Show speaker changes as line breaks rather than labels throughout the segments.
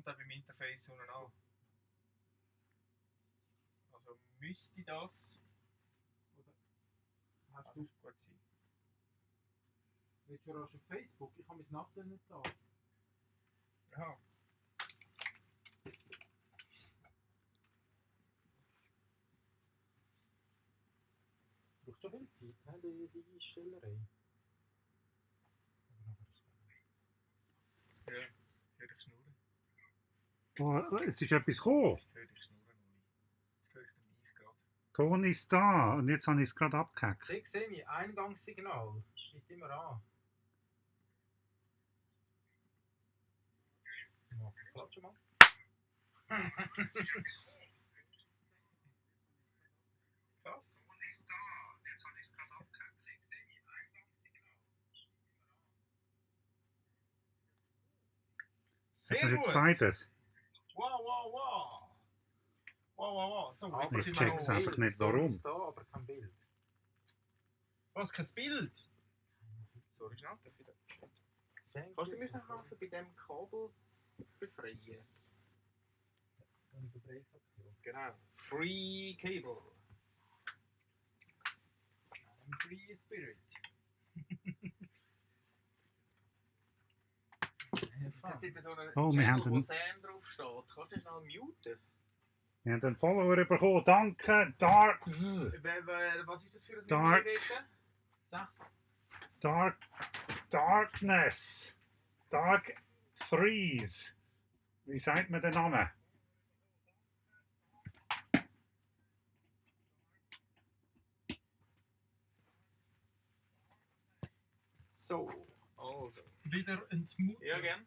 kommt auch beim Interface unten an. Also müsste das...
Oder hast du...
gut sein.
Willst du rasch auf Facebook? Ich habe mein Nattel nicht da.
Ja.
Braucht schon viel Zeit, ne, die Einstellerei.
Ja, hör dich schnurren.
Oh, es ist etwas gekommen.
Hör dich schnurren, Uli. Jetzt höre ich den mich gerade.
Ton ist da und jetzt habe ich es gerade abgehackt.
Ich sehe mich, Eingangssignal. Steht immer an. Klatsch mal.
Was?
Ton ist da und jetzt habe ich es gerade abgehackt.
Ich sehe mich, Eingangssignal.
Sehr
Haben wir jetzt
gut.
beides?
Wow, wow, wow. Wow, wow, wow. So,
Aber
jetzt
ich
sind wir
check's
noch...
einfach nicht, warum.
Ist da, aber kein Bild.
Was, kein Bild? Sorry, schnell, darf ich da? Kannst du mir noch helfen bei diesem Kabel befreien?
So eine Befreiungsaktion.
Genau. Free Cable.
Ein Free Spirit.
Jetzt ist so eine
Oh, wir haben
Channel, wo
den-
Sam draufsteht. Kannst du schnell muten?
Wir haben einen Follower bekommen. Danke, Darks.
Was ist das für ein
Dark.
Nummer?
6.
Darkness. Dark Threes. Wie sagt man den Namen?
So, also.
Wieder entmuten.
Ja, gern.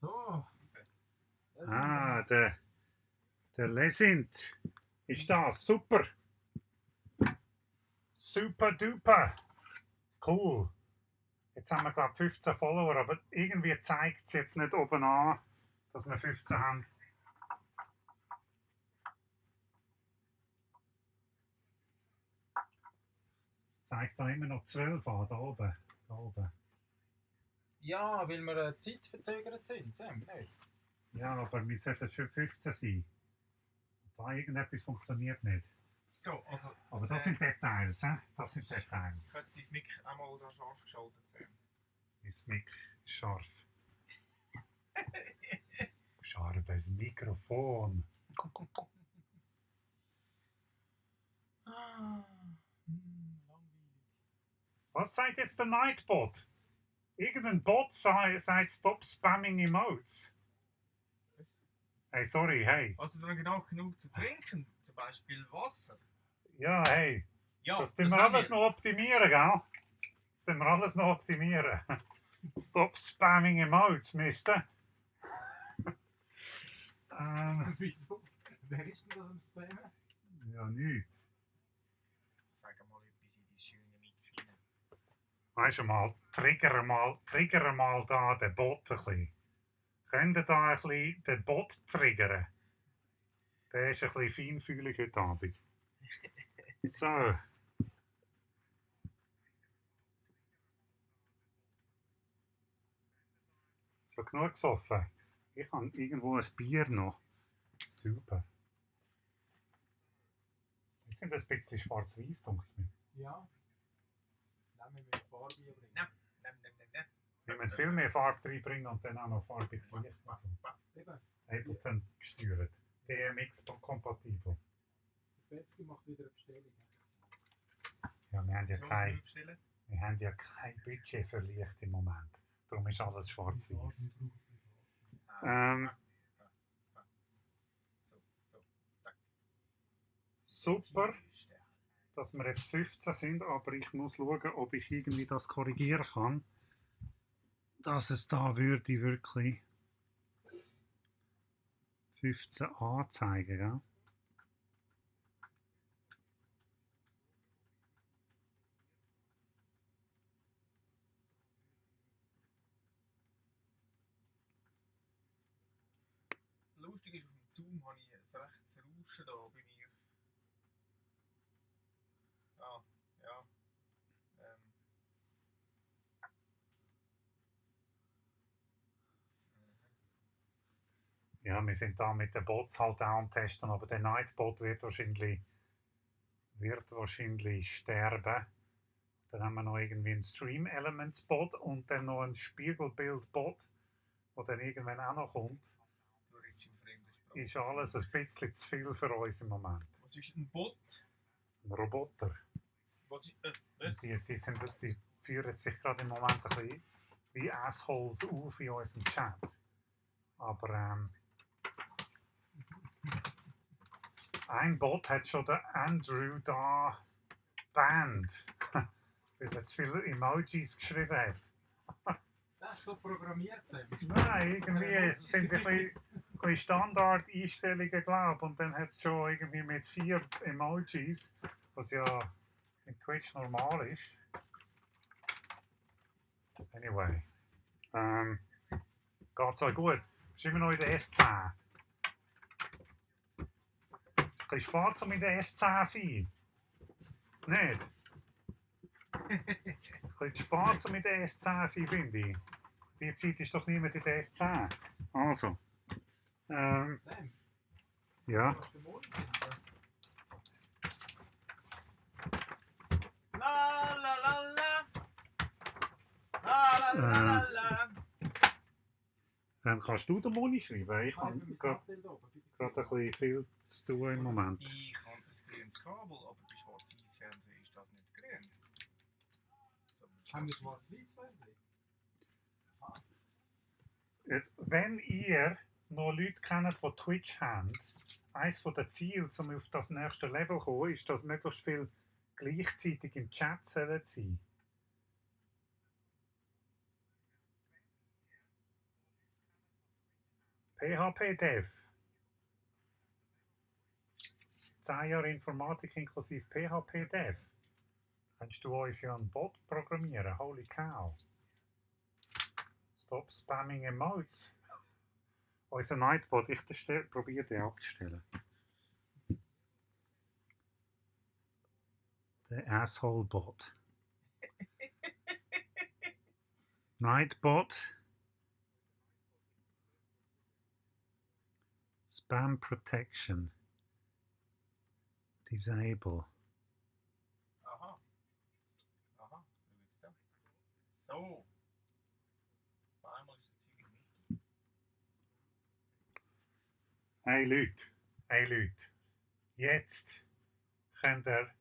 So. Da sind
Ah,
wir.
der Lesint ist das. Super. Super duper. Cool. Jetzt haben wir glaube 15 Follower, aber irgendwie zeigt es jetzt nicht oben an, dass wir 15 haben. Es zeigt da immer noch 12 an, da oben. Da oben.
Ja, weil wir zeitverzögert sind, Sam, nicht?
Ja, aber wir sollten schon 15 sein. Da irgendetwas funktioniert nicht.
So, also.
Aber das sind Details, he? Das sind
Ich
Details.
habe jetzt dein Mic einmal da scharf geschaltet, Sam.
Mein Mic ist scharf. Scharfes Mikrofon.
Langweilig.
Was sagt jetzt der Nightbot? Irgendein Bot sagt Stop Spamming Emotes. Hey, sorry, hey.
Also dann genau genug zu trinken, zum Beispiel Wasser.
Ja, hey.
Ja,
Das tun wir
haben
alles noch optimieren, gell? Das tun wir alles noch optimieren. Stop Spamming Emotes, Mister.
Wieso? Wer ist denn das am Spammen?
Ja, nicht.
Sag mal etwas in die schöne Mic rein.
Weißt du mal, trigger mal da den Bot ein bisschen. Könnt ihr da ein bisschen den Bot triggern? Der ist ein bisschen feinfühlig heute Abend. So. Schon genug gesoffen? Ich habe irgendwo ein Bier noch. Super. Jetzt sind wir ein bisschen schwarz-weiß, denke ich mir.
Ja. Nehmen wir Farbe bringen.
Nein.
Wir müssen viel mehr Farbe reinbringen und dann auch noch farbiges Licht. Also,
Eben,
Ableton gesteuert. DMX-kompatibel.
der Pesky macht wieder eine Bestellung.
Ja, wir haben ja
So,
kein,
bestellen.
wir haben ja kein Budget für Licht im Moment. Darum ist alles schwarz-weiß. Super, dass wir jetzt 15 sind, aber ich muss schauen, ob ich irgendwie das korrigieren kann, dass es da würde wirklich 15 anzeigen, gell?
Lustig ist, auf dem Zoom habe ich ein rechtes Rauschen da bei mir. Ah,
Ja, wir sind da mit den Bots halt auch am Testen, aber der Nightbot wird wahrscheinlich sterben. Dann haben wir noch irgendwie einen Stream Elements Bot und dann noch einen Spiegelbild Bot, der dann irgendwann auch noch kommt.
Du redest in fremden Sprachen.
Ist alles ein bisschen zu viel für uns im Moment.
Was ist ein Bot?
Ein Roboter.
Was ist, was?
Die führen sich gerade im Moment ein bisschen wie Assholes auf in unserem Chat. Aber ein Bot hat schon den Andrew da banned, weil er zu viele Emojis geschrieben hat.
Das ist so programmiert, Sam.
Nein, irgendwie sind ein bisschen Standardeinstellungen, glaube ich. Und dann hat es schon irgendwie mit 4 Emojis, was ja in Twitch normal ist. Anyway. Geht's euch gut? Ist immer noch in der S10. Ein bisschen spät, um in der S10 zu sein. Nicht? Ein bisschen spät, um in der S10 zu sein, finde ich. Die Zeit ist doch niemand in der S10. Also.
Sam,
Ja.
du hast den Mond finden.
La la la la. La la la la la.
Kannst du den Moni schreiben? Ich
Ich habe
habe
mein
gerade
Abbild oben.
ein bisschen viel zu tun im Moment.
Ich habe ein grünes Kabel, aber bei Schwarz-Weiß-Fernsehen ist das nicht grün.
Haben wir schwarz-weiß Fernsehen?
Jetzt, wenn ihr noch Leute kennt, die Twitch haben, eines der Ziele, um auf das nächste Level zu kommen, ist, dass möglichst viel gleichzeitig im Chat sein sollen. PHP-Dev. 10 Jahre Informatik inklusive PHP-Dev. Kannst du uns ja einen Bot programmieren? Holy cow. Stop spamming emotes. Unser Nightbot, ich probiere den abzustellen. Der Asshole-Bot. Nightbot. Spam Protection. Disable.
Aha. Aha, schau jetzt da. So. Auf einmal ist das Zeug in der Mitte.
Hey Leute. Jetzt könnt ihr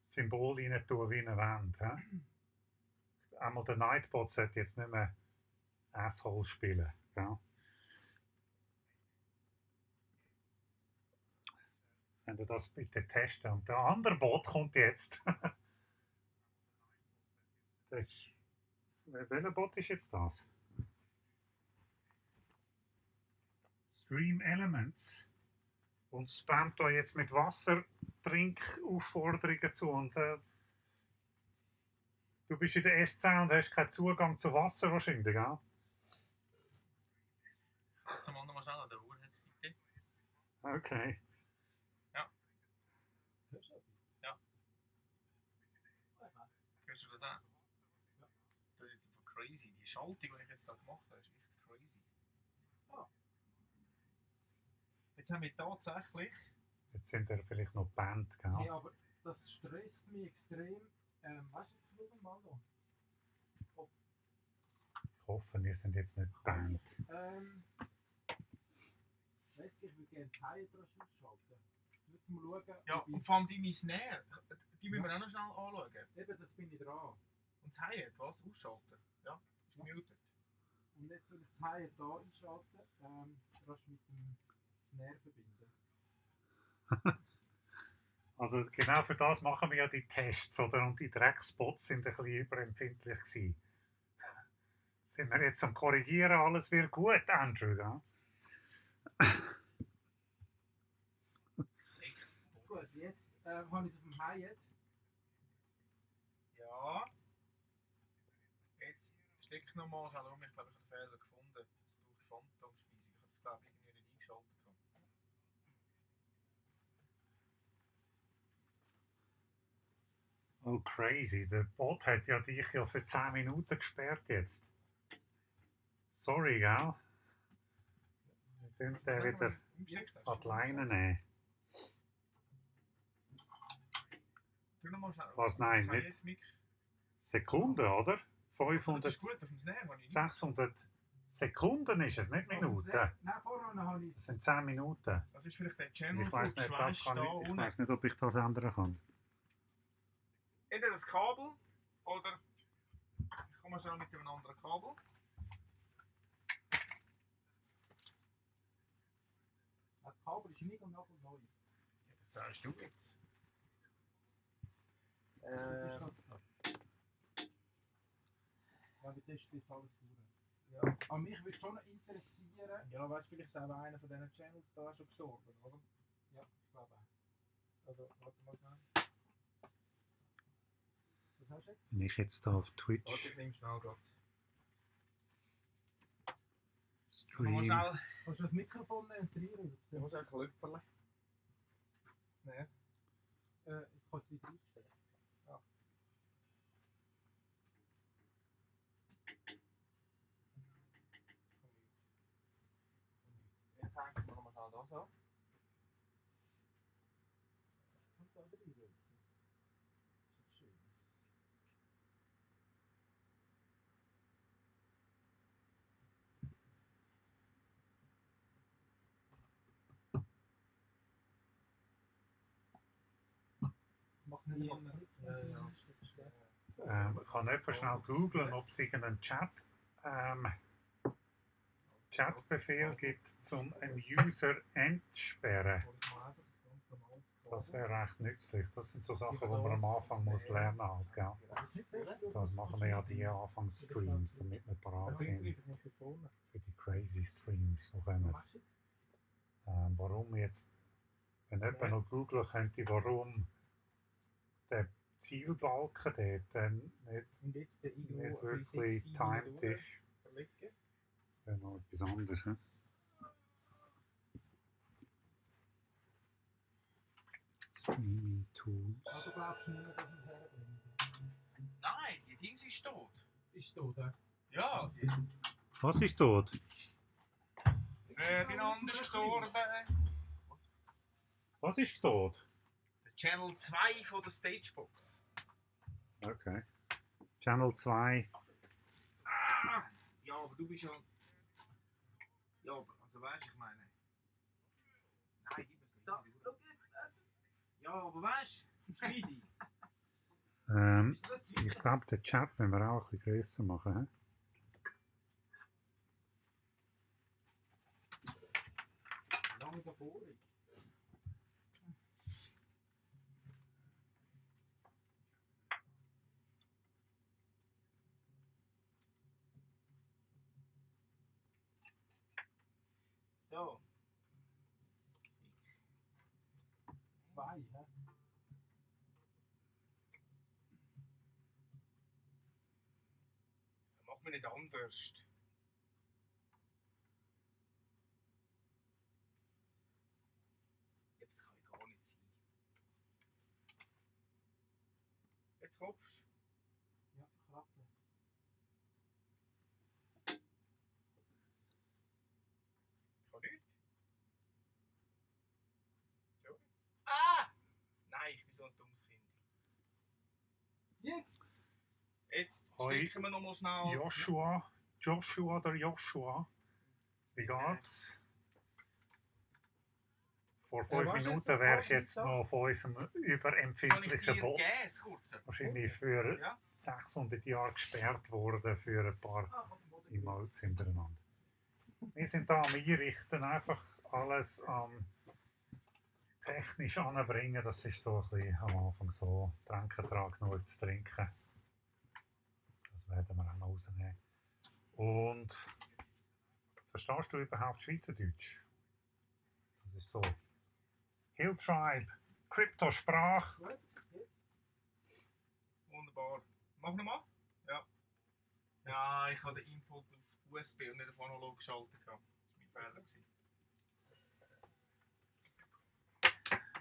Symbol rein tun, wie ihr wollt. He? Einmal der Nightbot sollte jetzt nicht mehr Asshole spielen. Ja? Könnt ihr das bitte testen? Und der andere Bot kommt jetzt. Welcher Bot ist jetzt das? Stream Elements. Und spammt euch jetzt mit Wassertrinkaufforderungen zu. Und du bist in der S10 und hast keinen Zugang zu Wasser wahrscheinlich, gell?
Jetzt mal nochmal schnell an der Uhr jetzt bitte.
Okay.
Hörst du etwas?
Ja.
Nein.
Hörst du das an? Das ist jetzt einfach crazy. Die Schaltung, die ich jetzt da gemacht habe, ist echt crazy.
Ah.
Jetzt haben wir tatsächlich.
Jetzt sind wir vielleicht noch Band, gell?
Hey, aber das stresst mich extrem. Weißt du, das mal noch?
Ich hoffe, wir sind jetzt nicht Band.
Weißt du, ich würde gerne das High dran ausschalten. Nur zum Schauen.
Ja,
ob ich-
und vor allem deine Snare, die müssen wir auch noch schnell anschauen.
Eben, das bin ich dran.
Und das Hi-Hat, was? Ausschalten. Ja, ist muted.
Und jetzt soll ich das High hier einschalten, rasch mit dem Snare verbinden.
Also genau für das machen wir ja die Tests, oder? Und die Dreckspots sind ein bisschen überempfindlich gewesen. Sind wir jetzt am Korrigieren, alles wird gut, Andrew, ja?
Gut, jetzt habe ich es auf dem High-Hat.
Ja. Jetzt steck nochmal schnell um. Ich glaube, ich habe den Fehler gefunden. Es braucht Phantomspeisung. Ich habe das, glaube ich, irgendwie nicht eingeschaltet.
Oh, crazy. Der Bot hat ja dich ja für 10 Minuten gesperrt jetzt. Sorry, gell? Könnt ihr wieder an die Leine nehmen.
Tu noch mal schnell.
Was, nein,
Sei
nicht.
jetzt, Mick.
Sekunden, oder?
Das
500,
ist gut auf dem Snare, wenn ich
600 Sekunden ist es, nicht Minuten.
Nein, vorher habe ich
Das sind 10 Minuten.
Das ist vielleicht der Channel
Ich weiß
von
nicht,
Schweiß da
ich
unten.
weiss nicht, ob ich das ändern kann.
Entweder das Kabel oder ich komme schnell mit einem anderen Kabel.
Das Kabel ist nicht und neu.
Ja, das sagst du jetzt.
Was ist das? Ja, wir testen jetzt alles durch.
Ja.
Aber mich würde schon interessieren.
Ja, weißt du, vielleicht ist auch einer von diesen Channels da schon gestorben, oder?
Ja, ich glaube auch.
Also, warte mal schnell.
Was hast du jetzt?
Wenn ich jetzt da auf
Warte,
Twitch
ich nehme schnell gerade. Nochmal
stream,
schnell.
Kannst du das Mikrofon nehmen und reinrühren?
Ich muss ein Klöpferle. Snare.
Ich kann es wieder ausstellen.
Jetzt hängen wir nochmal schnell da so.
Jetzt kommt da reinrühren. Das ist schön. Das macht sie immer.
kann jemand schnell googlen, ob es irgendeinen Chatbefehl gibt, um einen User entsperren. Das wäre recht nützlich. Das sind so Sachen, die man am Anfang muss lernen muss. Halt, das machen wir ja die Anfangsstreams, damit wir parat sind für die crazy Streams, die kommen. Warum jetzt, wenn jemand noch googeln könnte, warum der Zielbalken dort nicht wirklich timed ist, wäre noch etwas anderes. He? Streaming Tools.
Aber du glaubst nicht, dass wir es herbringen?
Nein, die Dings ist tot.
Ist tot, ja?
Ja, die
Was ist tot?
Ferdinand ist gestorben.
Was ist tot?
Der Channel 2 von der Stagebox.
Okay. Channel 2.
Ah, ja, aber du bist ja. Ja, also weißt du, ich meine. Nein, gib es nicht.
Da, schau jetzt.
Ja, aber weißt du, Speedy.
Ich glaube, den Chat müssen wir auch ein bisschen grösser machen.
Lange davor.
So.
2, hä?
Mach mir nicht anders. Ja, das kann ja gar nicht sein. Jetzt hopfst
Ja, Kratze.
Kann nicht. So. Ah! Nein, ich bin so ein dummes Kind.
Jetzt!
Jetzt
Hoi.
stecken wir nochmal schnell.
Joshua oder Joshua. Wie geht's? Vor 5
was ist
Minuten
jetzt das
wärst du
Kabel
jetzt
da?
noch von unserem
Soll ich
überempfindlichen
dir
Bot
geben, das kurze?
wahrscheinlich für
Ja.
600 Jahre gesperrt worden für ein paar
Ah, was im Boden
Emotes hintereinander. Wir sind da am Einrichten, einfach alles technisch anbringen. Das ist so ein bisschen am Anfang so, Tränkentrag nur zu trinken. Das werden wir auch noch rausnehmen. Und verstehst du überhaupt Schweizerdeutsch? Das ist so. Hill Tribe, Kryptosprache.
Gut, jetzt.
Wunderbar. Mach nochmal? Ja. Ja, ich habe den Input auf USB und nicht auf analog geschaltet. Das war mein Fehler.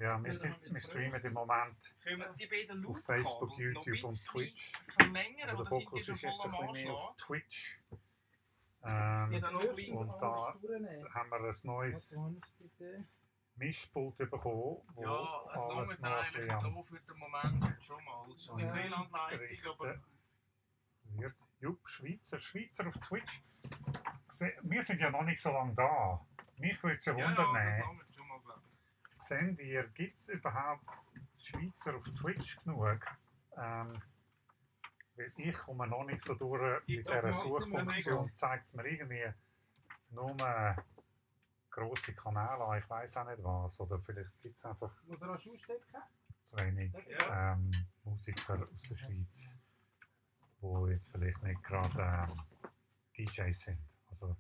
Ja, wir streamen im Moment
Können wir die beiden
auf
Lautkabel
Facebook,
noch ein
YouTube und
bisschen
Twitch.
verlängern
Aber
oder
der
sind die
Fokus
schon
ist
voll
jetzt ein
am
bisschen mehr auf
Anschlag?
Twitch.
dann noch
höchstens
und
alles
da
durchnehmen.
haben wir ein neues
Wo habe ich die Idee?
Mischpult bekommen, wo
Ja, es
alles
langt
noch ein
eigentlich
bisschen
so für den Moment schon mal. Es ist schon eine Fehlanleitung, aber
wird. Jupp, Schweizer auf Twitch. Wir sind ja noch nicht so lange da. Mich würde es ja
ja,
wundern,
das langt schon mal, glaube ich.
seht ihr, gibt es überhaupt Schweizer auf Twitch genug? Weil ich komme noch nicht so durch mit
Das
dieser
macht es immer
Suchfunktion.
mega.
Zeigt es mir irgendwie nur grosse Kanäle an, ich weiß auch nicht was. Oder vielleicht gibt es einfach
Muss man auch Schuhe stecken?
zu wenig
Ja.
Musiker aus der Schweiz, die jetzt vielleicht nicht gerade DJs sind. Also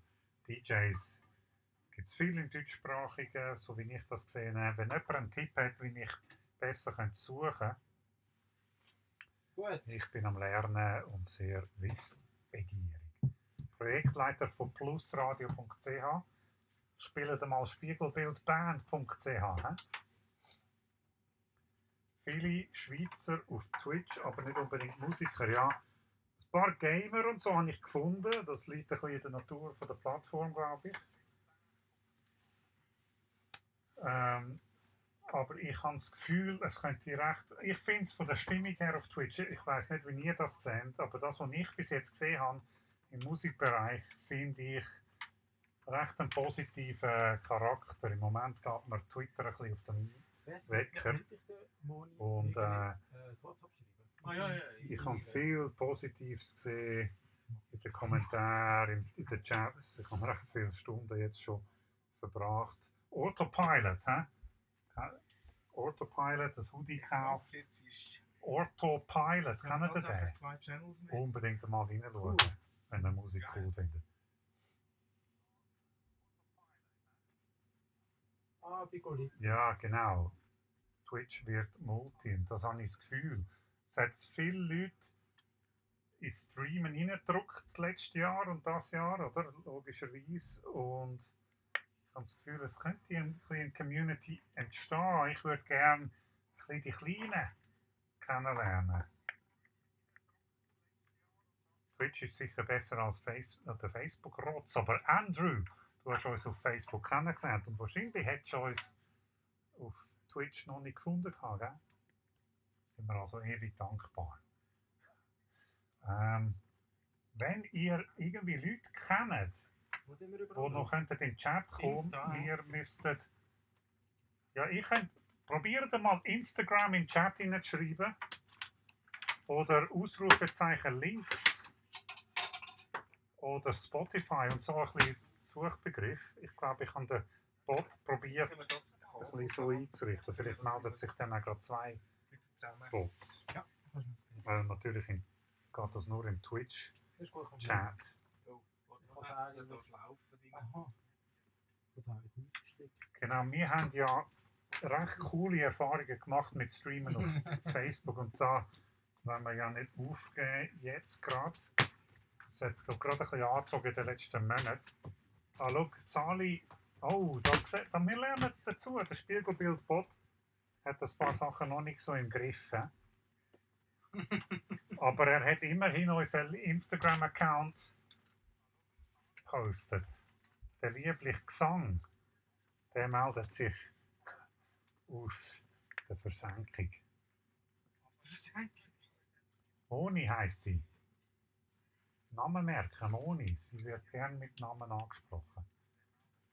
DJs gibt es viel im Deutschsprachigen, so wie ich das gesehen habe. Wenn jemand einen Tipp hat, wie ich besser suchen könnte,
Gut.
ich bin am Lernen und sehr wissbegierig. Projektleiter von plusradio.ch. Spielt mal spiegelbildband.ch. Viele Schweizer auf Twitch, aber nicht unbedingt Musiker. Ja, ein paar Gamer und so habe ich gefunden. Das liegt ein bisschen in der Natur von der Plattform, glaube ich. Aber ich habe das Gefühl, es könnte recht. Ich finde es von der Stimmung her auf Twitch, ich weiß nicht, wie ihr das seht, aber das, was ich bis jetzt gesehen habe im Musikbereich, finde ich recht einen positiven Charakter. Im Moment geht mir Twitter ein bisschen auf den Wecker.
Könnte ich den Moni
Und
das WhatsApp schreiben?
Ah, ja,
ich habe viel Positives gesehen in den Kommentaren, in den Chats. Ich habe recht viele Stunden jetzt schon verbracht. Autopilot, hä? Autopilot, das Hoodie gekauft. Autopilot, kennt ihr den?
2 Channels mehr.
Unbedingt mal reinschauen, wenn ihr Musik cool findet.
Ah, Bigoli.
Ja, genau. Twitch wird Multi und das habe ich das Gefühl. Es hat viele Leute ins Streamen reingedrückt letztes Jahr und das Jahr, oder? Logischerweise. Und ich habe das Gefühl, es könnte eine Community entstehen. Ich würde gerne ein bisschen die Kleinen kennenlernen. Twitch ist sicher besser als der Facebook-Rotz, aber Andrew, du hast uns auf Facebook kennengelernt und wahrscheinlich hättest du uns auf Twitch noch nicht gefunden, gell? Sind wir also ewig dankbar. Wenn ihr irgendwie Leute kennt, die noch in den Chat kommen,
Insta.
wir müsstet. Ja, ich könnt. Probiert mal Instagram in den Chat hineinzuschreiben. Oder Ausrufezeichen links. Oder Spotify und so ein bisschen Suchbegriff. Ich glaube, ich habe den Bot probiert, ein bisschen so einzurichten. Vielleicht melden sich dann auch gerade 2 Bots.
Ja,
Natürlich geht das nur im Twitch-Chat.
ist gut.
Aha.
Aha. Das habe ich nicht versteckt.
Genau, wir haben ja recht coole Erfahrungen gemacht mit Streamen auf Facebook und da wollen wir ja nicht aufgeben jetzt gerade. Das hat es gerade ein bisschen angezogen in den letzten Monaten. Ah, schau, Sali, oh, wir lernen dazu, der Spiegelbildbot hat ein paar Sachen noch nicht so im Griff. Aber er hat immerhin unseren Instagram-Account gepostet. Der liebliche Gesang, der meldet sich aus der Versenkung. Moni heisst sie. Namen merken, Moni. Sie wird gern mit Namen angesprochen.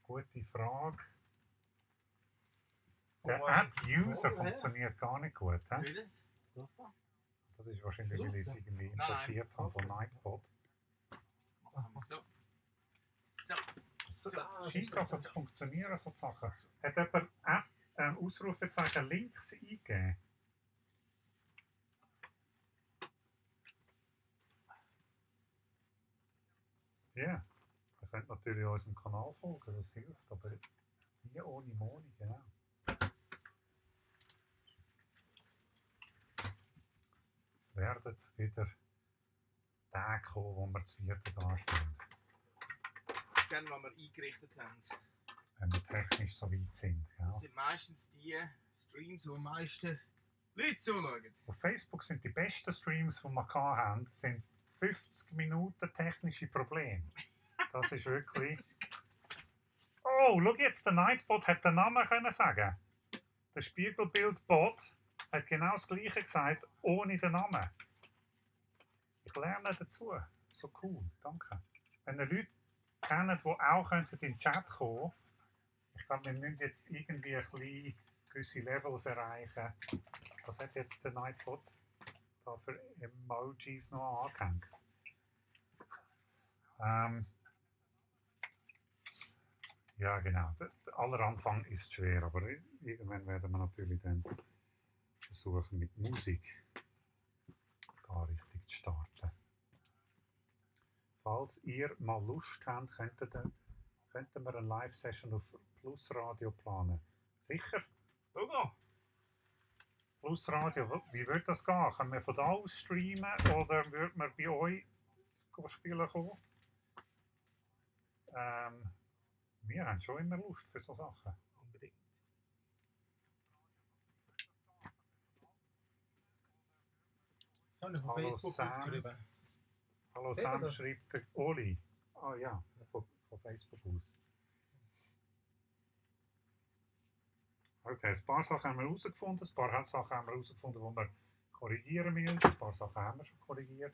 Gute Frage. Der Add-User funktioniert gar nicht gut. He?
Das da?
Das ist wahrscheinlich, weil ich es irgendwie importiert habe von Nightbot.
So.
Scheint also zu funktionieren, so Sachen. Hat jemand Ausrufezeichen links eingegeben? Ja, ihr könnt natürlich unserem Kanal folgen, das hilft, aber nie ohne Moni, genau. Es werden wieder Tage kommen, wo wir das 4. darstellen.
Gerne, was wir eingerichtet haben.
Wenn wir technisch so weit sind. Ja.
Das sind meistens die Streams, die am meisten Leute zuschauen.
Auf Facebook sind die besten Streams, die wir haben, sind 50 Minuten technische Probleme. Das ist wirklich... Oh, schau jetzt, der Nightbot hat den Namen können sagen. Der Spiegelbildbot hat genau das Gleiche gesagt, ohne den Namen. Ich lerne dazu. So cool, danke. Wenn ihr Leute kennt, die auch in den Chat kommen, ich glaube, wir müssen jetzt irgendwie ein bisschen gewisse Levels erreichen. Was hat jetzt der Nightbot da für Emojis noch angehängt? Ja, genau. Der aller Anfang ist schwer, aber irgendwann werden wir natürlich dann versuchen, mit Musik da richtig zu starten. Falls ihr mal Lust habt, könnten wir eine Live-Session auf Plus Radio planen. Sicher?
Logo!
Plus Radio, wie würde das gehen? Können wir von da aus streamen oder würden wir bei euch spielen kommen? Wir haben schon immer Lust für so Sachen.
Unbedingt.
Das habe ich auf
Hallo
Facebook
Sam.
ausgeschrieben.
Hallo
Seht ihr
Sam,
das?
schreibt der Oli. Ah ja, von Facebook aus. Okay, ein paar Sachen haben wir herausgefunden, ein paar Sachen haben wir herausgefunden, die wir korrigieren müssen. Ein paar Sachen haben wir schon korrigiert.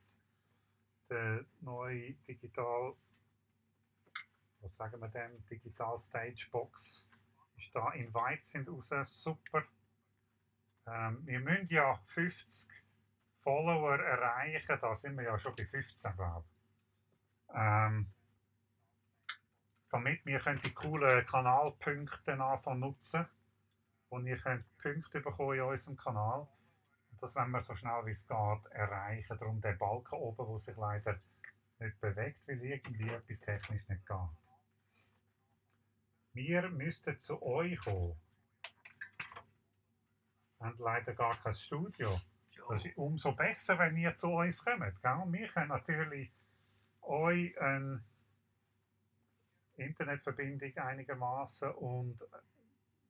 Der neue was sagen wir denn, Digital Stage Box ist da, Invites sind raus, super. Wir müssen ja 50 Follower erreichen, da sind wir ja schon bei 15, glaube ich. Damit wir die coolen Kanalpunkte anfangen nutzen, wo ihr Punkte bekommen in unserem Kanal. Das wollen wir so schnell wie es geht erreichen. Darum der Balken oben, der sich leider nicht bewegt, weil irgendwie etwas technisch nicht geht. Wir müssten zu euch kommen. Wir haben leider gar kein Studio. Das ist umso besser, wenn ihr zu uns kommt. Gell? Wir können natürlich euch eine Internetverbindung einigermaßen und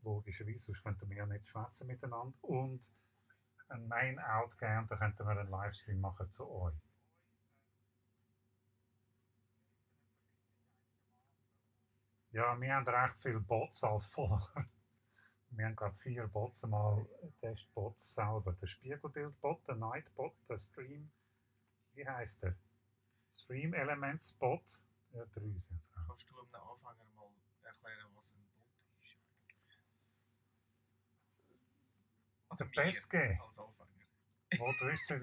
logischerweise, sonst könnten wir ja nicht schwätzen miteinander und ein Main-Out geben und dann könnten wir einen Livestream machen zu euch. Ja, wir haben recht viele Bots als Follower. Wir haben gerade 4 Bots, mal Testbots selber. Der Spiegelbildbot, der Nightbot, der Stream, wie heißt der? Stream Elements Bot. Ja, 3 sind es.
Kannst du einem Anfänger mal erklären, was ein Bot ist? Also
Der Pesce.
als Anfänger.
Wollt wissen,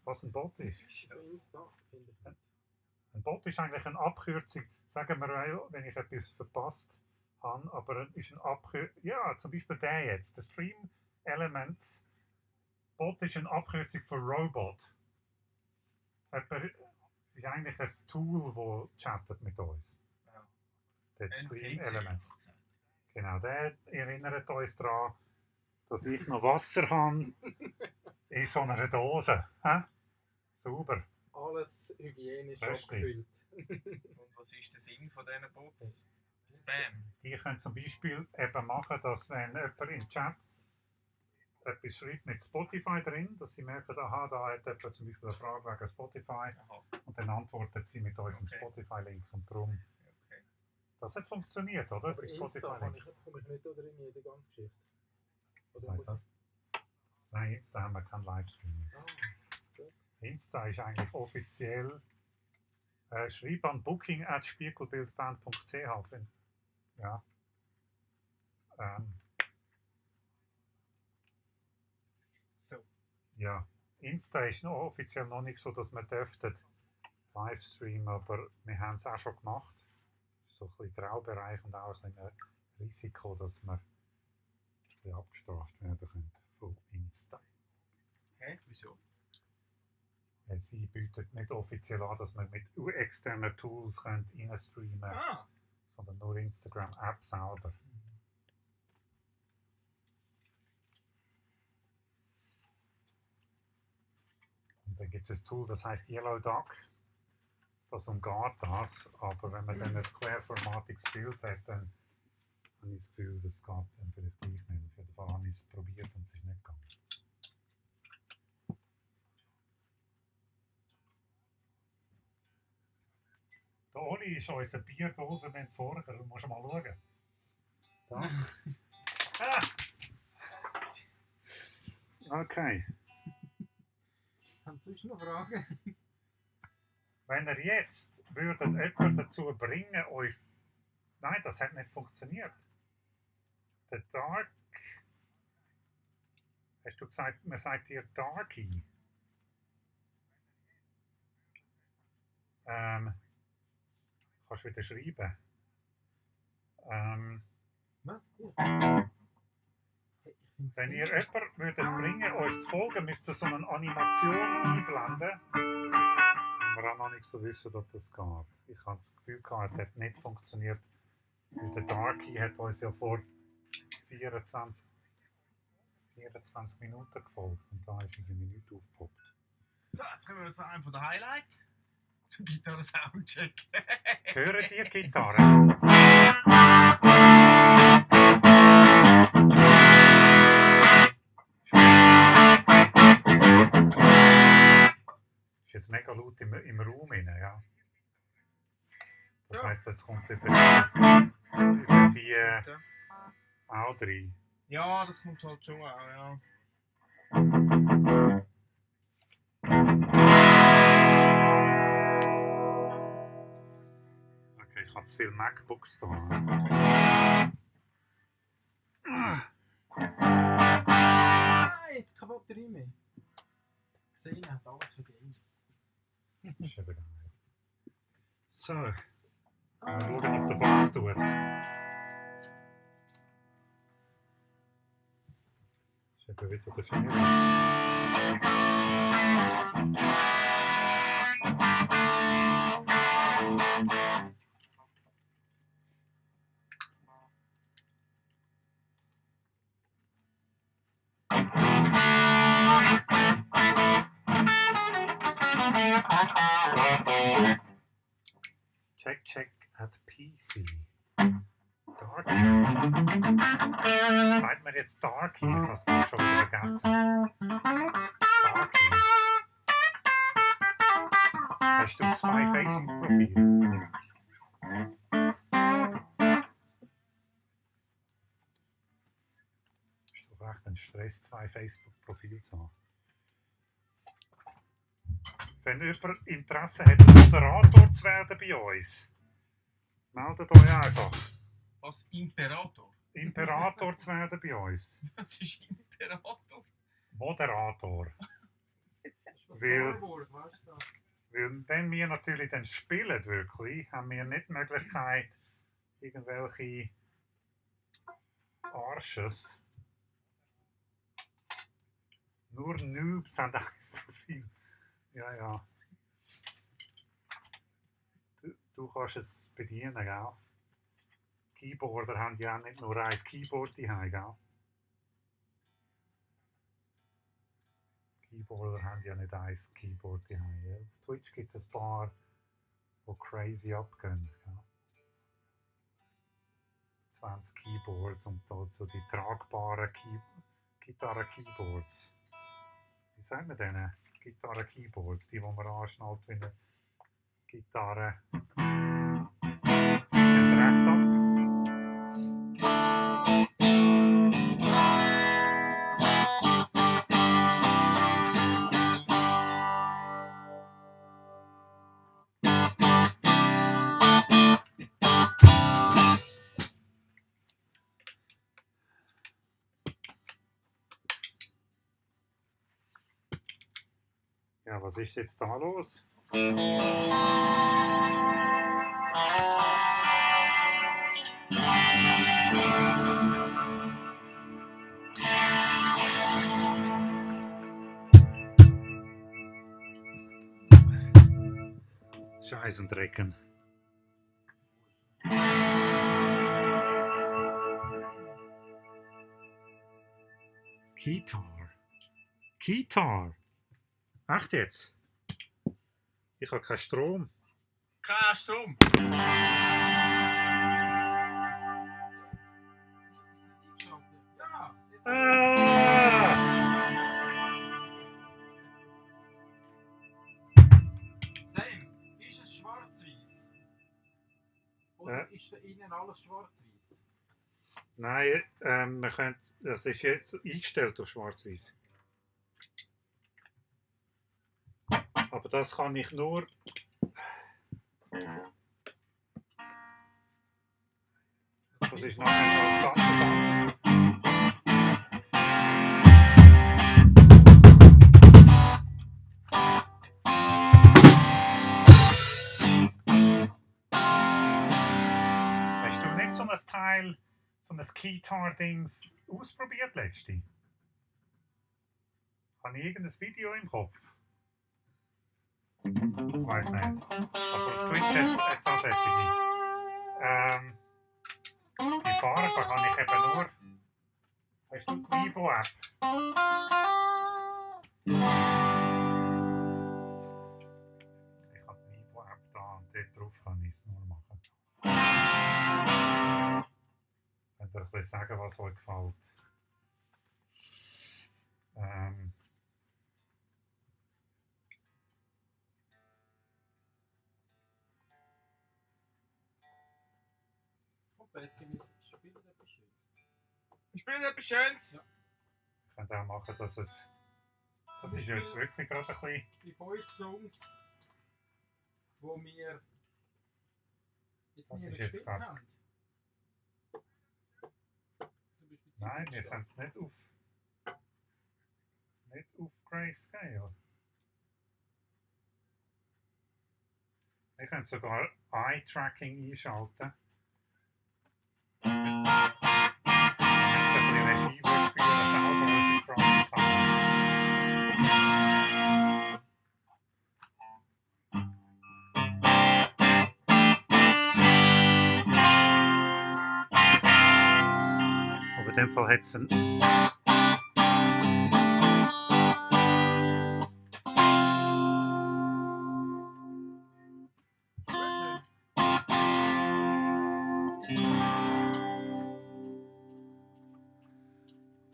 was ein Bot ist?
Insta finde ich nicht.
Ein Bot ist eigentlich eine Abkürzung, sagen wir, wenn ich etwas verpasst habe, aber es ist eine Abkürzung, ja, zum Beispiel der jetzt, der Stream Elements Bot ist eine Abkürzung für Robot. Es ist eigentlich ein Tool, das chattet mit uns.
Ja.
Der Stream
NPC,
Elements.
gesagt.
Genau, der erinnert uns daran, dass ich noch Wasser habe in so einer Dose. Sauber.
Alles hygienisch
Röstli.
abgefüllt.
Und was ist der Sinn von diesen Bots? Spam.
Die können zum Beispiel eben machen, dass wenn jemand im Chat etwas schreibt mit Spotify drin, dass sie merken, aha, da hat jemand zum Beispiel eine Frage wegen Spotify
Aha.
und dann antwortet sie mit unserem
Okay.
Spotify-Link und darum.
Okay.
Das hat funktioniert, oder?
Aber
Die
Insta komme
Spotify-Link.
ich nicht oder in jede ganze Geschichte. Oder
Was
muss
heisst das? Nein, Insta haben wir keinen Livestream.
Ah, gut.
Insta ist eigentlich offiziell. Schreib an booking@spiegelbildband.ch. Ja.
So.
Ja. Insta ist noch offiziell noch nicht so, dass wir dürften Livestreamen, aber wir haben es auch schon gemacht. Das ist so ein bisschen Graubereich und auch ein bisschen Risiko, dass wir ein bisschen abgestraft werden können von Insta.
Hä? Wieso?
Sie bietet nicht offiziell an, dass man mit externen Tools reinstreamen kann,
Ah!
sondern nur Instagram-App selber. Und dann gibt es ein Tool, das heißt Yellow Duck. Das umgeht das, aber wenn man dann ein querformatiges Bild hat, dann habe ich das Gefühl, das geht dann vielleicht gleich nicht. Auf jeden Fall habe ich es probiert und es ist nicht gegangen. Der Oli ist unsere Bierdosenentsorger, du musst mal schauen. Da. Okay.
Haben Sie sonst noch Fragen?
Wenn ihr jetzt jemanden dazu bringen, uns... Nein, das hat nicht funktioniert. Der Dark... Hast du gesagt, man sagt dir Darky? Kannst du wieder schreiben?
Was? Ja.
Wenn ihr jemanden würdet bringen, uns zu folgen, müsst ihr so eine Animation einblenden. Wir auch noch nicht so wissen, ob das geht. Ich habe das Gefühl gehabt, es hat nicht funktioniert. Weil der Darky hat uns ja vor 24 Minuten gefolgt und da ist irgendwie nichts aufgepoppt.
So, jetzt kommen wir zu einem von den Highlights. Zum Gitarren-Soundcheck.
Hören die Gitarre? Ist jetzt mega laut im Raum rein, ja. Das heisst, das kommt über die auch rein.
Ja, das kommt halt schon auch, ja.
Okay, ich habe zu viele MacBooks da.
Nein, die kaputte Riemen. Gesehen hat alles vergeben.
Ist eben geil. So, mal schauen, ob der Bass tut. Ist eben wieder der Finger. Check at PC. Darky. Sagt mir jetzt Darky? Ich habe es schon wieder vergessen. Darky. Hast du 2 Facebook-Profile? Ist doch echt ein Stress, 2 Facebook-Profile zu haben. Wenn jemand Interesse hat, Moderator zu werden bei uns, meldet euch einfach.
Was? Imperator?
Imperator zu werden bei uns.
Was ist Imperator?
Moderator.
Was
Weil-
Star Wars, weißt du das?
Weil wenn wir natürlich dann spielen, wirklich, haben wir nicht die Möglichkeit, irgendwelche Arsches. Nur Noobs haben auch das Profil. Ja, ja. Du kannst es bedienen, gell? Keyboarder haben ja auch nicht nur ein Keyboard daheim, gell? Keyboarder haben ja nicht ein Keyboard daheim. Ja? Auf Twitch gibt es ein paar, die crazy abgehen. Gell? 20 Keyboards und dort so die tragbaren Gitarren-Keyboards. Wie sagen wir denen? Gitarren-Keyboards, die man anschnallt wie eine Gitarre. Geht recht ab. Ja, was ist jetzt da los? Scheißendrecken. Keytar. Keytar. Echt jetzt? Ich habe keinen Strom.
Kein Strom.
Ja, jetzt
Ah!
Sam, ist es schwarz-weiß? Oder ist da innen alles schwarz-weiß?
Nein, man könnte, das ist jetzt eingestellt auf schwarz-weiß. Aber das kann ich nur. Das ist nachher was ganz anderes. Hast du nicht so ein Teil, so ein Keytar-Dings ausprobiert letzte? Habe ich irgendein Video im Kopf? Ich weiß nicht. Aber auf Twitch hat es auch solche. Die Farbe kann ich eben nur. Hast du die Vivo-App? Ich habe die Vivo-App da und dort drauf kann ich es nur machen. Könnt ihr ein bisschen sagen, was euch gefällt?
Und Pessimist spielt etwas Schönes.
Ich spiele etwas Schönes.
Ja.
Ich könnte auch machen, dass es. Das ist jetzt wirklich gerade ein bisschen.
Die 5 Songs, die wir jetzt
Das
nie
ist jetzt
gespielt
grad-
haben. Zum Beispiel
Nein, wir
Zwiebelstadt.
sind es nicht auf Grayscale. Ich könnte sogar Eye-Tracking einschalten. Wenn es ein bisschen Regie wird für selber Musik crossen kann. Aber in dem Fall hat es einen.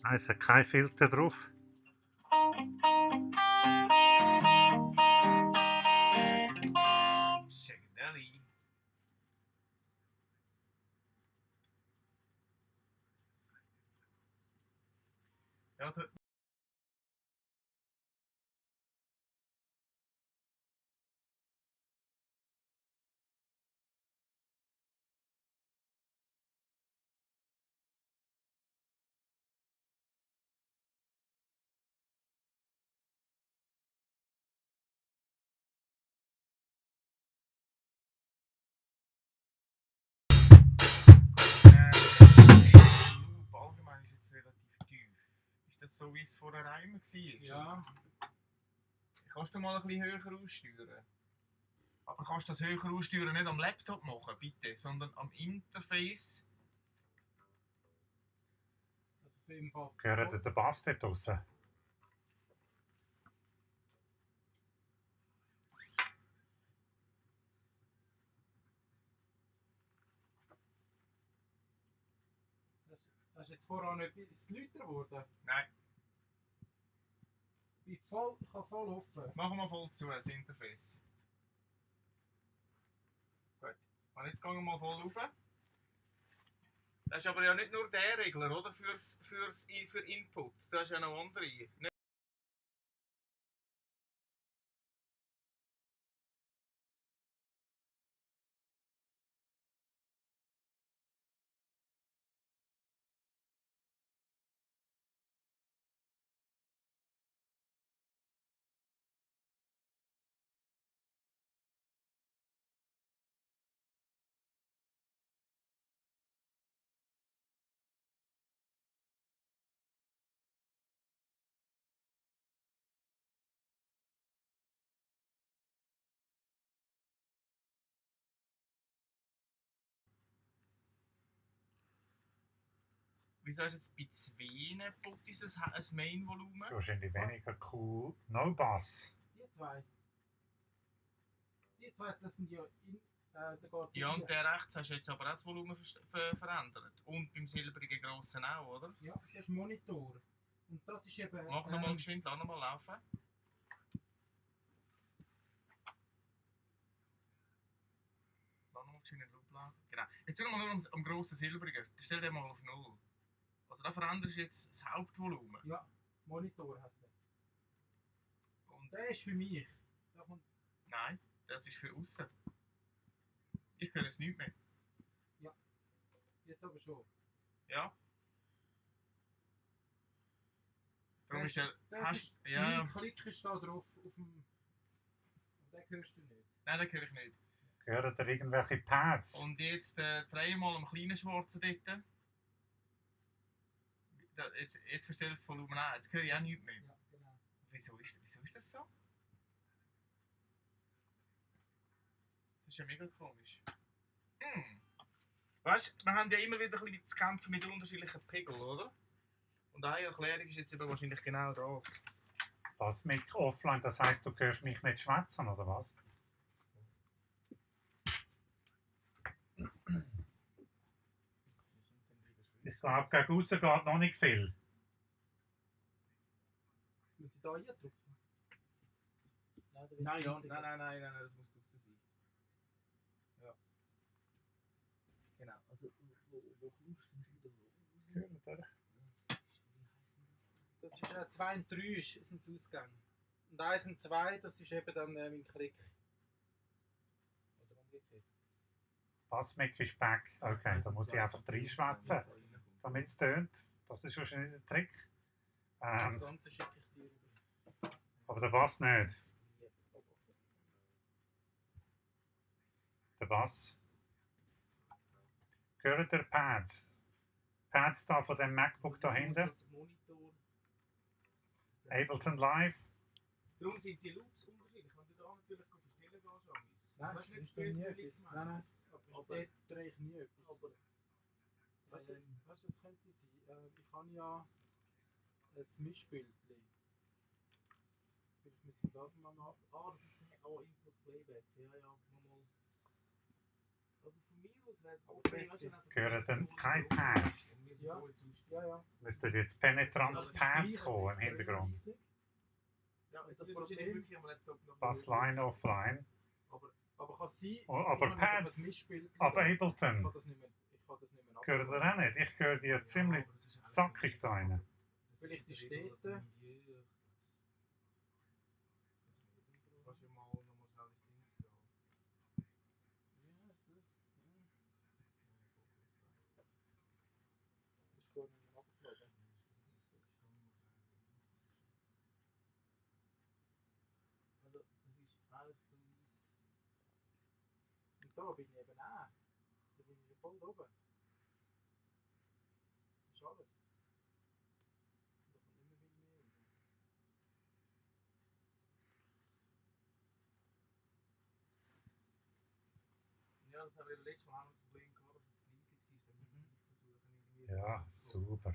Nein, es hat keinen Filter drauf.
Shagadeli. Ja, du. Loop allgemein ist jetzt relativ tief. Ist das so, wie es vorher auch immer war?
Ja,
Kannst du mal ein bisschen höher aussteuern? Aber kannst du das höher aussteuern nicht am Laptop machen, bitte, sondern am Interface?
das ist auf jeden Fall.
Gehört der Bass dort draussen?
Das ist jetzt vorher nicht lauter geworden.
Nein,
Ich kann voll offen.
machen wir voll zu, das Interface. Gut, und jetzt gehen wir mal voll rauf. Das ist aber ja nicht nur der Regler, oder? Für Input. Da ist ja noch andere. Nicht wieso hast du jetzt bei 2 Puttis ein Main-Volumen?
Wahrscheinlich weniger cool. No Bass.
Die zwei. Die zwei, das sind ja da geht's
Ja,
in
und der rechts hast du jetzt aber auch das Volumen verändert. Und beim silbrigen grossen auch, oder?
Ja, das ist Monitor. Und das ist eben.
Mach nochmal geschwind, lass nochmal laufen. Lass nochmal schönen Loop laufen. Genau. Jetzt schauen wir nur am grossen Silbrigen. Stell den mal auf 0. Also da veränderst du jetzt das Hauptvolumen.
Ja, Monitor hast du.
Und
Der ist für mich. Da kommt
nein, das ist für außen. Ich höre es nicht mehr.
jetzt aber schon.
Ja. Darum ist der.
Der
Hast,
ist,
ja,
mein Klick ist da drauf auf dem. Und den hörst du nicht.
nein, den höre ich nicht.
Hören ihr irgendwelche Pads?
Und jetzt dreimal am kleinen Schwarzen dort. Jetzt verstellt das Volumen an. Jetzt höre ich auch nichts mehr.
Ja, genau.
Wieso ist das so? Das ist ja mega komisch. Weißt du, wir haben ja immer wieder ein bisschen zu kämpfen mit unterschiedlichen Pegeln, oder? Und eine Erklärung ist jetzt eben wahrscheinlich genau das.
Das Mic offline, das heisst, du hörst mich nicht schwätzen, oder was? Ich glaube, gegen außen geht noch nicht viel.
Wenn sie da eindrücken.
Nein, das muss draußen sein. Ja. Genau. Also, wo kommst du denn wieder raus?
Hört ihr?
Das ist 2 und 3 sind die Ausgänge. Und 1 und 2, das ist eben dann mein Klick. Oder umgekehrt.
Bassmic ist back. Okay, da muss ich einfach reinschwätzen, damit es tönt. Das ist wahrscheinlich der Trick.
Das Ganze schicke ich dir rüber.
Aber der Bass nicht. Der Bass. Hört ihr Pads? Pads da von dem MacBook da hinten.
Monitor.
Ableton Live.
Darum sind die Loops unterschiedlich. Wenn du da natürlich verstellen gehst,
Nein,
weißt du
das
nicht,
ist nie
wie
etwas. Nein. Aber dort drehe ich nie etwas.
Aber
Weißt du, was könnte sein? Ich habe ja ein Mischbildchen. Vielleicht müssen wir das mal nach.
das ist Input Playback. Ja, nochmal. Also von mir aus wäre es okay.
Gehören dann keine Pads?
Ja.
Müssten jetzt penetrant Pads kommen im Hintergrund.
Ja, das ist wahrscheinlich wirklich am Laptop noch.
Bassline offline.
Aber kann sein.
Oh, aber
ich habe einfach
Pads.
ein Mischbildchen.
Aber
Ich
Ableton.
kann das nicht mehr
Gehört ihr auch nicht? Ich höre die ziemlich zackig da rein.
Vielleicht die Städte.
Kannst du mal nochmal schnell ins Ding gehen?
Wie heißt das? Das ist gar nicht mehr abgeladen.
Also, das ist alles so.
Und da bin ich eben auch. Da bin ich voll oben. Das ist alles. Da kommt nicht mehr viel mehr raus.
Ja, das haben wir letztes Mal auch das Problem gehabt, dass es zu leislich war. Dann versuchen irgendwie.
Ja, super.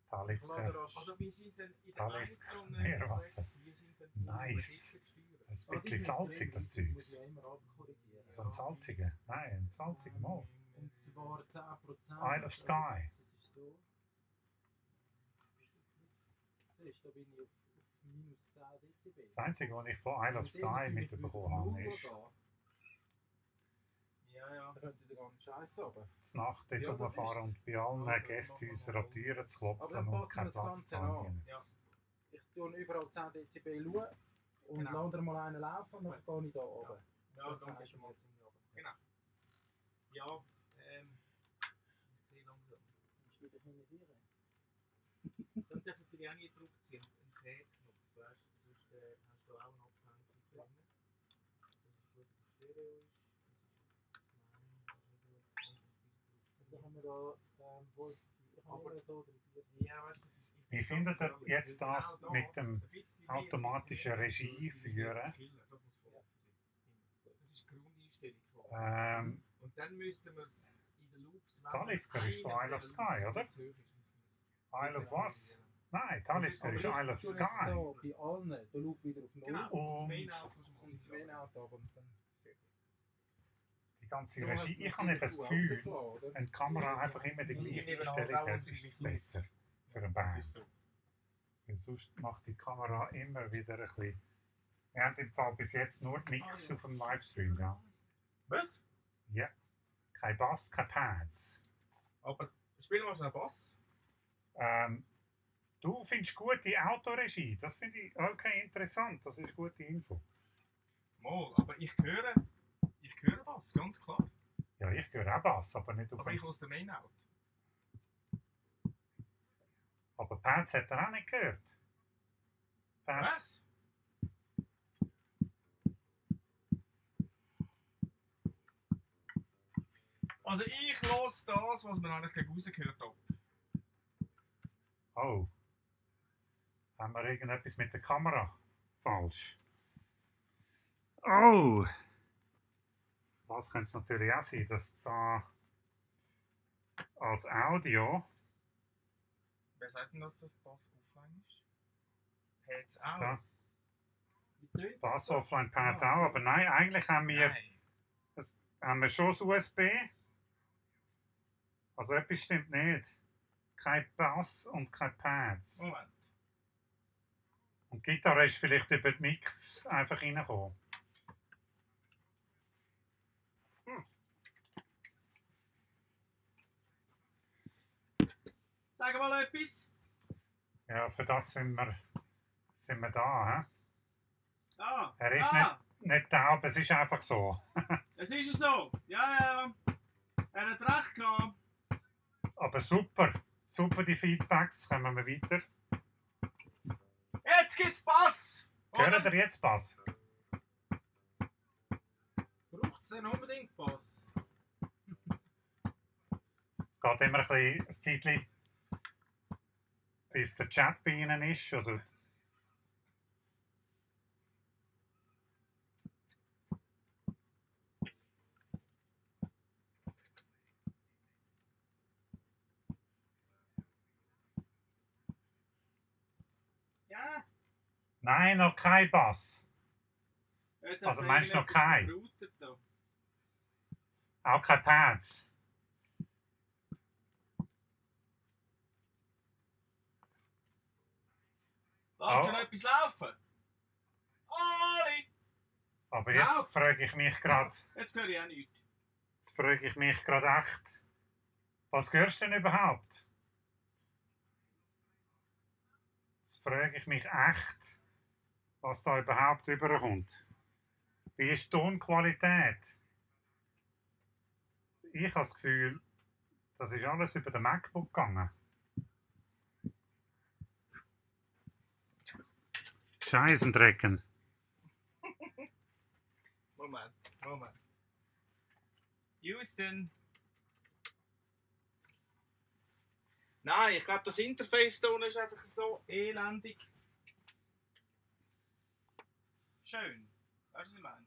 Talisker.
Also wir sind dann in der
Talisker.
einzelnen
Meerwasser.
wir sind dann
Nice. Das ist ein bisschen salzig, das
Muss
Zeug.
ja immer abkorrigieren.
So ein salziger? Nein, ein salziger Mal.
Und zwar 10%.
Isle of Skye.
Das ist so. Siehst du, da bin ich auf minus 10 Dezibel.
Das Einzige, was ich von Isle of Skye mitbekommen habe, ist,
Ja.
Da könnte der ganze Scheiß runter.
zur Nacht dort
Ja, das
rumfahren
ist-
und bei allen
Also, das
Gästhäusern
machen
an
wir
die Türen zu klopfen
Aber dann
und
passen wir
keinen
das
Platz
Ganze
zu haben.
an.
Ja.
Ich tue überall 10 Dezibel schauen und
Genau.
lasse dann mal einen laufen und dann gehe ich da oben.
Ja, dann gehst du mal zum Jagen. Genau. Ja, ich sehe langsam.
Musst du wieder hinten.
Das darf natürlich auch nicht gedruckt sein, ein K-Knopf, weißt du, sonst hast du auch eine Absenkung drin. Das ist gut, dass es Stereo ist.
Da haben wir da wohl. Ich habe immer so 3, 4.
Ja, weißt du, das ist...
Wie findet ihr jetzt das mit dem automatischen Regie führen?
Das muss voll offen sein. Das ist die Grundeinstellung quasi. Und dann müssten wir es in den Loops...
Talisker ist von Isle of Skye, oder? Isle of was? Nein, Talisker ist Isle of Skye.
Bei allen der Loop wieder auf 0
Genau,
Und-
und das Main-Out ab und dann.
Die ganze Regie. Ich habe eben das Gefühl, wenn die Kamera einfach immer die gleiche Einstellung hat, ist es besser für eine
Das
Band.
ist so.
Weil sonst macht die Kamera immer wieder ein bisschen... Wir haben im Fall bis jetzt nur Mix auf dem Livestream, ja.
Was?
Ja. Kein Bass, kein Pads.
Aber spielen wir schnell Bass.
Du findest gute Autoregie. Das finde ich okay, interessant. Das ist gute Info.
Mal, aber ich höre Bass, ganz klar.
Ja, ich höre auch Bass, aber nicht auf
Aber ich
dem...
höre den Main Out.
Aber Pads hat er auch nicht gehört. Pads.
Was? Also ich höre das, was man eigentlich gegen rausgehört hat.
Oh. Haben wir irgendetwas mit der Kamera falsch? Oh! Das könnte es natürlich auch sein, dass da als Audio
Wer sagt denn, dass das Bass offline ist? Pads auch?
da,
Wie tönt das
Bass
so?
offline Pads
Ah,
auch,
okay.
aber nein, eigentlich haben wir schon das USB. Also etwas stimmt nicht. Kein Bass und kein Pads.
Moment.
Und die Gitarre ist vielleicht über den Mix einfach reingekommen.
Sag mal etwas.
Ja, für das sind wir da. He?
Ah,
Er ist nicht taub, es ist einfach so.
es ist so. Ja. Er hat recht gehabt.
Aber super, super die Feedbacks, kommen wir weiter.
Jetzt gibt's Bass!
Hört ihr jetzt Bass?
Braucht es denn unbedingt Bass?
Geht immer ein Zeitchen, bis der Chat bei Ihnen ist. Oder
Ja.
nein, noch kein Bass.
Jetzt
Also
hat's
meinst du noch
irgendetwas
kein?
verroutet da.
Auch kein Pads.
Lass
Oh.
schon etwas laufen. Ali!
Aber
Ja.
jetzt frage ich mich gerade,
Jetzt höre ich auch nichts.
echt, was hörst du denn überhaupt? Jetzt frage ich mich echt, was da überhaupt überkommt. Wie ist die Tonqualität? Ich habe das Gefühl, das ist alles über den MacBook gegangen. Scheisendrecken.
Moment. Houston. Nein, ich glaube, das Interface da ist einfach so elendig. Schön. Weißt du, was ich meine?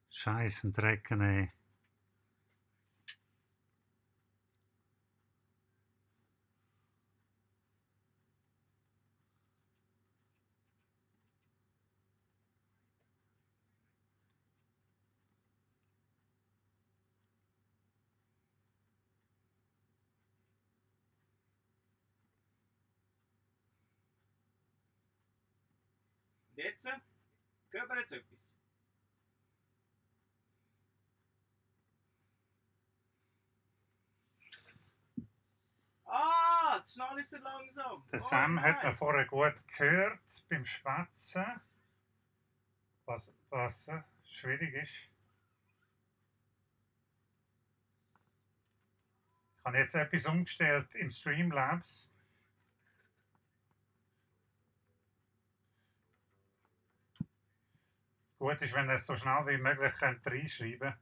Scheisendrecken, ey.
Und jetzt? Hört man jetzt etwas? Ah, das Schnall ist dann langsam.
Der Sam
nein.
hat man vorher gut gehört beim Schwätzen. Was schwierig ist. Ich habe jetzt etwas umgestellt im Streamlabs. Gut ist, wenn ihr es so schnell wie möglich reinschreiben könnt,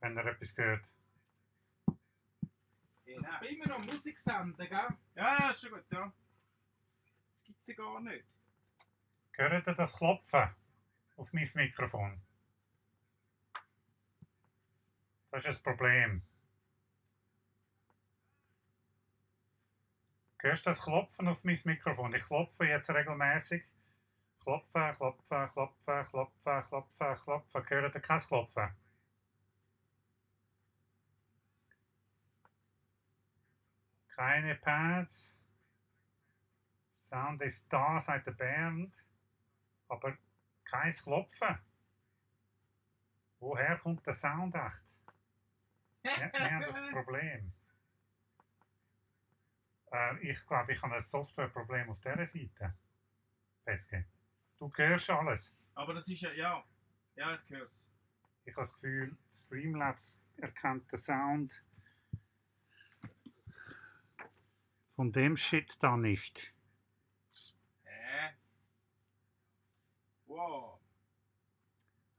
wenn ihr etwas hört.
Also ich bin immer noch Musik senden, gell?
Ja, ist schon gut, ja. Das gibt's ja gar nicht.
Hört ihr das Klopfen auf mein Mikrofon? Das ist ein Problem. Hörst du das Klopfen auf mein Mikrofon? Ich klopfe jetzt regelmäßig. Klopfen. Hört ihr kein Klopfen? Keine Pads. Sound ist da, sagt der Bernd. Aber Kein Klopfen. Woher kommt der Sound echt? Wir haben das Problem. Ich glaube, ich habe ein Softwareproblem auf dieser Seite. Peske. Du hörst alles.
Aber das ist ja, ich höre es.
Ich habe das Gefühl, Streamlabs erkennt den Sound von dem Shit da nicht.
Wow.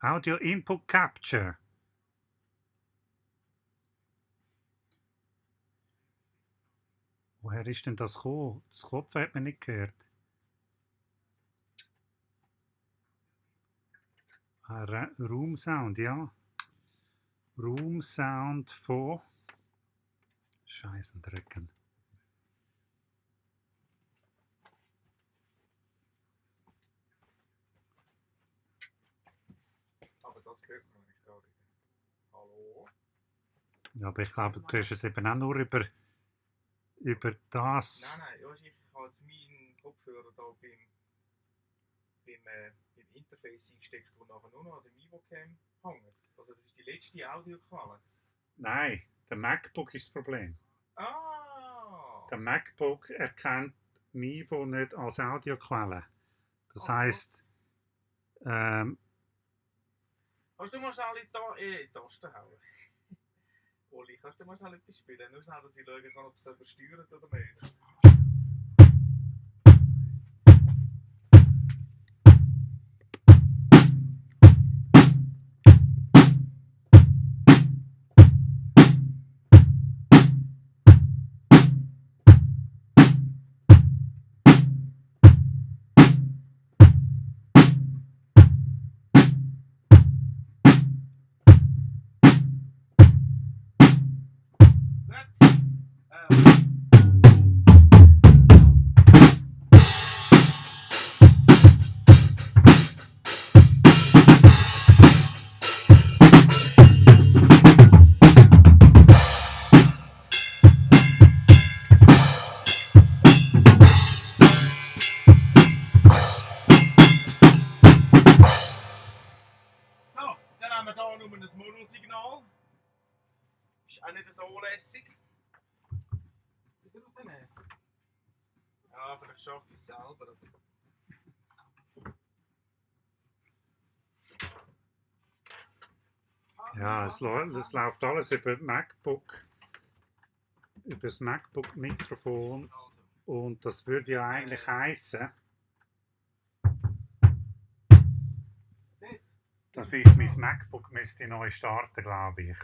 Audio Input Capture. Woher ist denn das gekommen? Das Klopfen hat man nicht gehört. Room Sound, ja. Room Sound von Scheißen drücken.
Aber das hört man nicht gar nicht. Hallo?
Ja, aber ich glaube, du hörst es eben auch nur über das.
Nein, ich habe jetzt meinen Kopfhörer da beim Interface eingesteckt, wo nachher nur noch an der Mivocam hängt. Also das ist die letzte Audioquelle.
Nein, der MacBook ist das Problem.
Ah!
Der MacBook erkennt Mivo nicht als Audioquelle. Das
Oh,
heisst,
Kannst du mal schnell in die Tasten hauen? Oli, kannst du mal schnell etwas spielen? Nur schnell, dass ich schauen kann, ob es übersteuert oder nicht. So, dann haben wir hier nur ein Monosignal. Ist auch nicht so lässig.
Wieder rausnehmen.
Ja, vielleicht schaffe ich es selber.
ja, es läuft alles über MacBook, über das MacBook-Mikrofon.
Also,
Und das würde ja eigentlich heißen, dass ich mein MacBook müsste neu starten, glaube ich.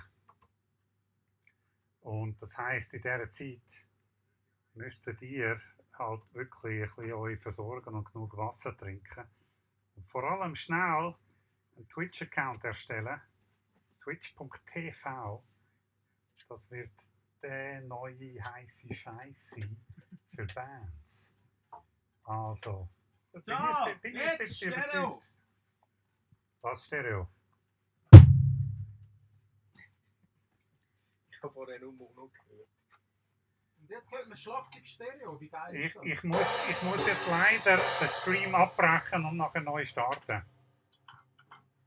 Und das heisst, in dieser Zeit müsstet ihr halt wirklich ein bisschen euch versorgen und genug Wasser trinken. Und vor allem schnell einen Twitch-Account erstellen. Twitch.tv. Das wird der neue heiße Scheiße für Bands. Also, bin ich ein bisschen überzeugt. Was Stereo?
Ich habe vorher nur Mono gehört.
Und jetzt hört man Schlagzeug Stereo. Wie geil ist das?
Ich muss jetzt leider den Stream abbrechen und nachher neu starten.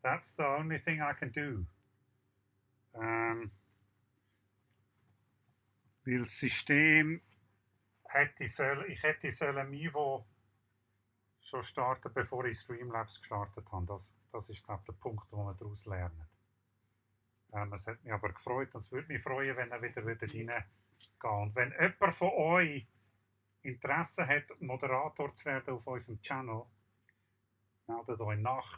That's the only thing I can do. Weil das System ich hätte sollen Mivo schon starten, bevor ich Streamlabs gestartet habe. Das ist, glaube ich, der Punkt, wo wir daraus lernen. Es hat mich aber gefreut, und es würde mich freuen, wenn er wieder reingehen. Und wenn jemand von euch Interesse hat, Moderator zu werden auf unserem Channel, meldet euch nach